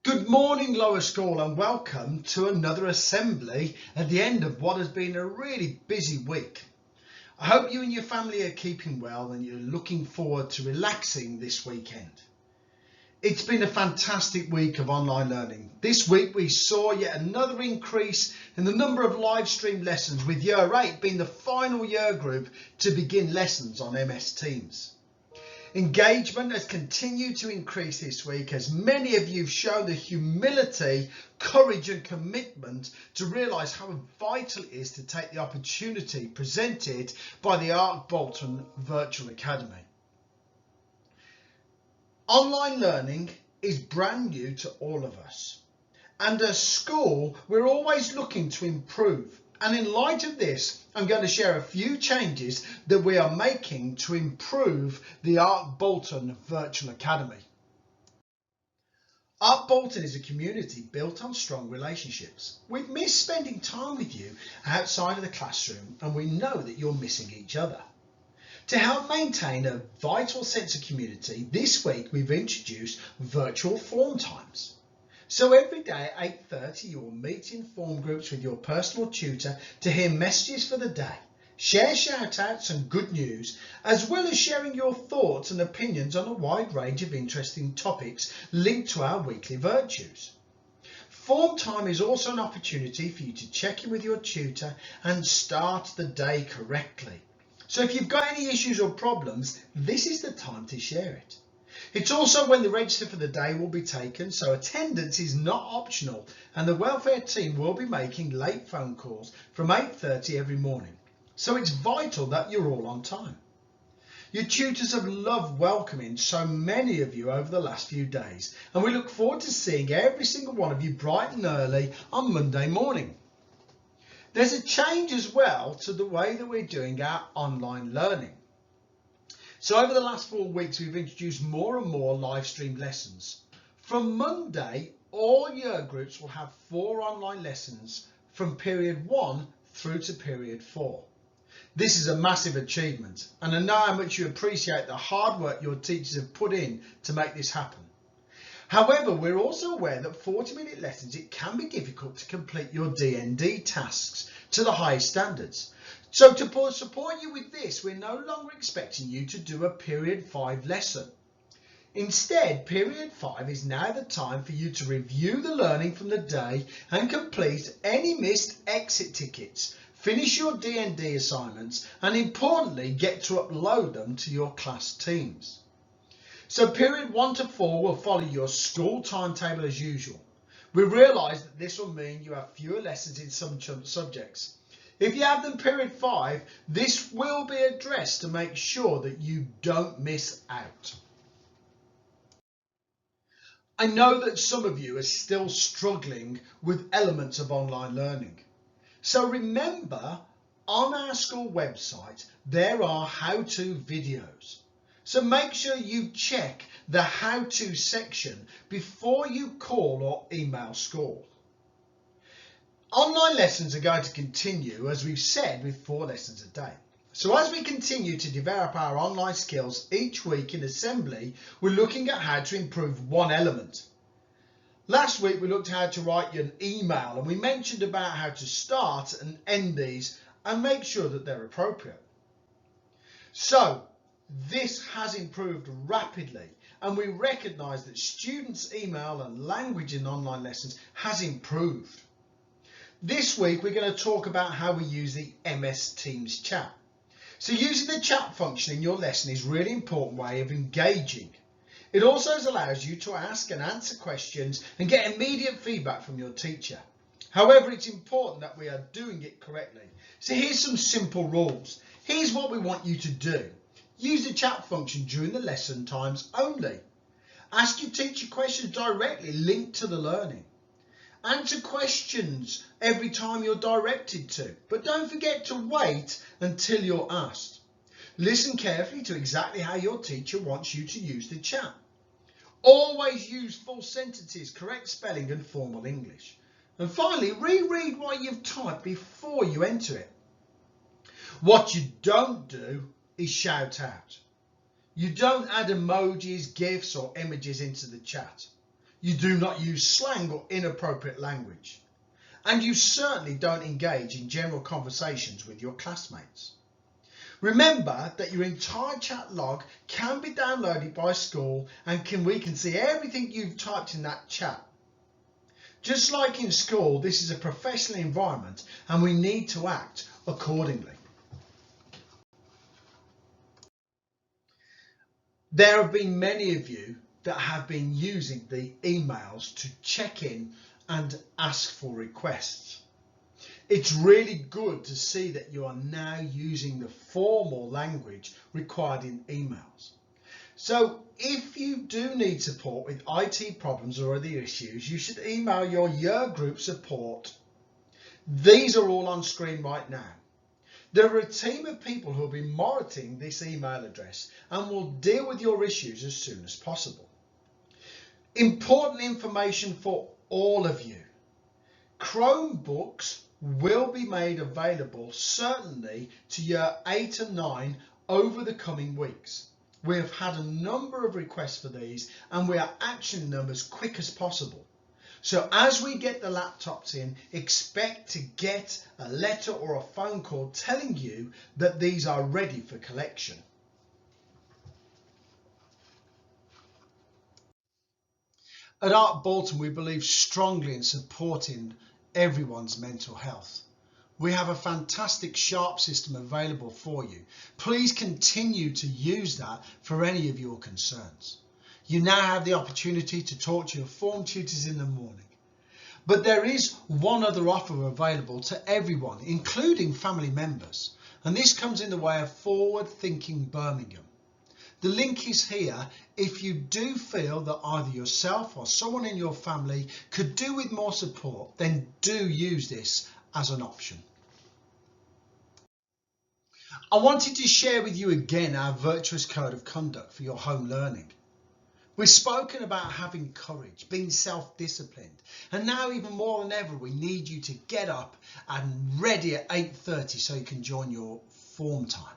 Good morning, lower school, and welcome to another assembly at the end of what has been a really busy week. I hope you and your family are keeping well and you're looking forward to relaxing this weekend. It's been a fantastic week of online learning. This week we saw yet another increase in the number of live stream lessons, with Year 8 being the final year group to begin lessons on MS Teams. Engagement has continued to increase this week as many of you have shown the humility, courage and commitment to realise how vital it is to take the opportunity presented by the Ark Boulton Virtual Academy. Online learning is brand new to all of us, and as school we're always looking to improve. And in light of this, I'm going to share a few changes that we are making to improve the Ark Boulton Virtual Academy. Ark Boulton is a community built on strong relationships. We've missed spending time with you outside of the classroom, and we know that you're missing each other. To help maintain a vital sense of community, this week we've introduced virtual form times. So every day at 8:30 you will meet in form groups with your personal tutor to hear messages for the day, share shout outs and good news, as well as sharing your thoughts and opinions on a wide range of interesting topics linked to our weekly virtues. Form time is also an opportunity for you to check in with your tutor and start the day correctly. So if you've got any issues or problems, this is the time to share it. It's also when the register for the day will be taken, so attendance is not optional, and the welfare team will be making late phone calls from 8:30 every morning. So it's vital that you're all on time. Your tutors have loved welcoming so many of you over the last few days, and we look forward to seeing every single one of you bright and early on Monday morning. There's a change as well to the way that we're doing our online learning. So over the last 4 weeks, we've introduced more and more live stream lessons. From Monday, all year groups will have 4 online lessons from period 1 through to period 4. This is a massive achievement, and I know how much you appreciate the hard work your teachers have put in to make this happen. However, we're also aware that 40-minute lessons, it can be difficult to complete your D&D tasks to the highest standards. So to support you with this, we're no longer expecting you to do a period 5 lesson. Instead, period 5 is now the time for you to review the learning from the day and complete any missed exit tickets, finish your D&D assignments, and importantly, get to upload them to your class teams. So period 1 to 4 will follow your school timetable as usual. We realise that this will mean you have fewer lessons in some subjects. If you have them period 5, this will be addressed to make sure that you don't miss out. I know that some of you are still struggling with elements of online learning. So remember, on our school website, there are how-to videos. So make sure you check the how-to section before you call or email school. Online lessons are going to continue, as we've said, with 4 lessons a day. So as we continue to develop our online skills each week in assembly, we're looking at how to improve one element. Last week we looked at how to write you an email, and we mentioned about how to start and end these and make sure that they're appropriate. So this has improved rapidly, and we recognise that students' email and language in online lessons has improved. This week we're going to talk about how we use the MS Teams chat. So using the chat function in your lesson is a really important way of engaging. It also allows you to ask and answer questions and get immediate feedback from your teacher. However, it's important that we are doing it correctly. So here's some simple rules. Here's what we want you to do. Use the chat function during the lesson times only. Ask your teacher questions directly linked to the learning. Answer questions every time you're directed to, but don't forget to wait until you're asked. Listen carefully to exactly how your teacher wants you to use the chat. Always use full sentences, correct spelling and formal English. And finally, reread what you've typed before you enter it. What you don't do is shout out. You don't add emojis, GIFs or images into the chat. You do not use slang or inappropriate language. And you certainly don't engage in general conversations with your classmates. Remember that your entire chat log can be downloaded by school and we can see everything you've typed in that chat. Just like in school, this is a professional environment and we need to act accordingly. There have been many of you that have been using the emails to check in and ask for requests. It's really good to see that you are now using the formal language required in emails. So if you do need support with IT problems or other issues, you should email your year group support. These are all on screen right now. There are a team of people who will be monitoring this email address and will deal with your issues as soon as possible. Important information for all of you. Chromebooks will be made available certainly to year 8 and 9 over the coming weeks. We have had a number of requests for these and we are actioning them as quick as possible. So as we get the laptops in, expect to get a letter or a phone call telling you that these are ready for collection. At Ark Boulton, we believe strongly in supporting everyone's mental health. We have a fantastic SHARP system available for you. Please continue to use that for any of your concerns. You now have the opportunity to talk to your form tutors in the morning. But there is one other offer available to everyone, including family members, and this comes in the way of Forward Thinking Birmingham. The link is here if you do feel that either yourself or someone in your family could do with more support, then do use this as an option. I wanted to share with you again our virtuous code of conduct for your home learning. We've spoken about having courage, being self-disciplined, and now even more than ever we need you to get up and ready at 8:30 so you can join your form time.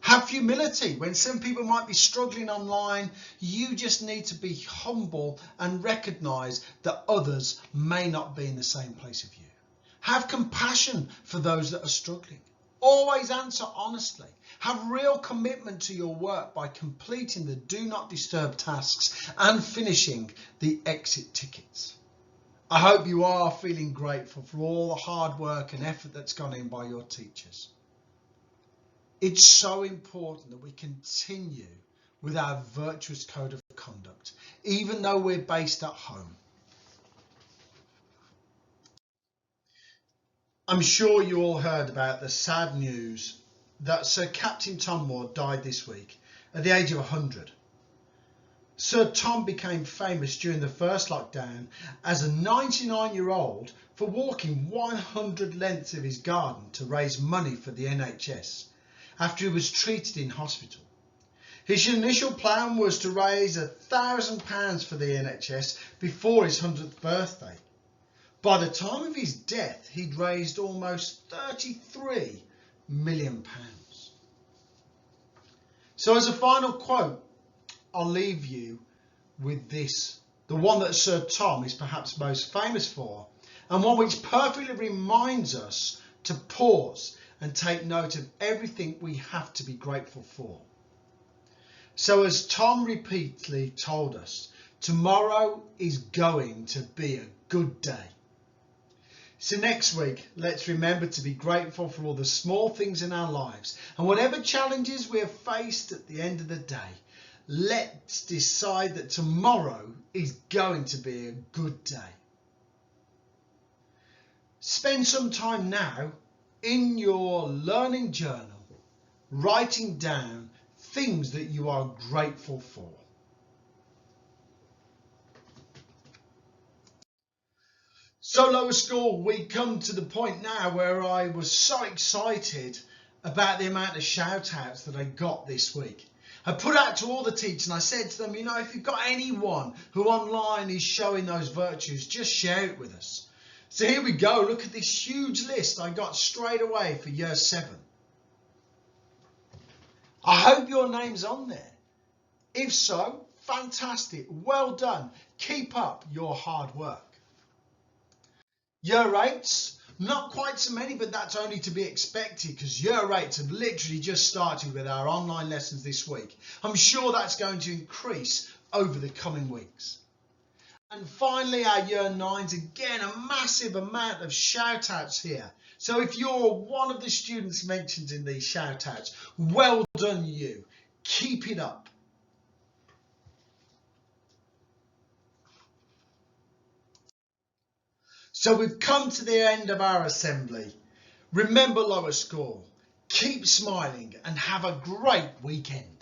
Have humility. When some people might be struggling online, you just need to be humble and recognise that others may not be in the same place as you. Have compassion for those that are struggling. Always answer honestly. Have real commitment to your work by completing the do not disturb tasks and finishing the exit tickets. I hope you are feeling grateful for all the hard work and effort that's gone in by your teachers. It's so important that we continue with our virtuous code of conduct, even though we're based at home. I'm sure you all heard about the sad news that Sir Captain Tom Moore died this week at the age of 100. Sir Tom became famous during the first lockdown as a 99-year-old for walking 100 lengths of his garden to raise money for the NHS after he was treated in hospital. His initial plan was to raise £1,000 for the NHS before his 100th birthday. By the time of his death, he'd raised almost £33 million. So as a final quote, I'll leave you with this, the one that Sir Tom is perhaps most famous for, and one which perfectly reminds us to pause and take note of everything we have to be grateful for. So as Tom repeatedly told us, tomorrow is going to be a good day. So next week, let's remember to be grateful for all the small things in our lives, and whatever challenges we have faced at the end of the day, let's decide that tomorrow is going to be a good day. Spend some time now in your learning journal, writing down things that you are grateful for. So lower school, we come to the point now where I was so excited about the amount of shout outs that I got this week. I put out to all the teachers and I said to them, you know, if you've got anyone who online is showing those virtues, just share it with us. So here we go. Look at this huge list I got straight away for year 7. I hope your name's on there. If so, fantastic. Well done. Keep up your hard work. Year 8s, not quite so many, but that's only to be expected because Year 8s have literally just started with our online lessons this week. I'm sure that's going to increase over the coming weeks. And finally, our Year 9s, again, a massive amount of shout outs here. So if you're one of the students mentioned in these shout outs, well done you. Keep it up. So we've come to the end of our assembly. Remember lower school, keep smiling and have a great weekend.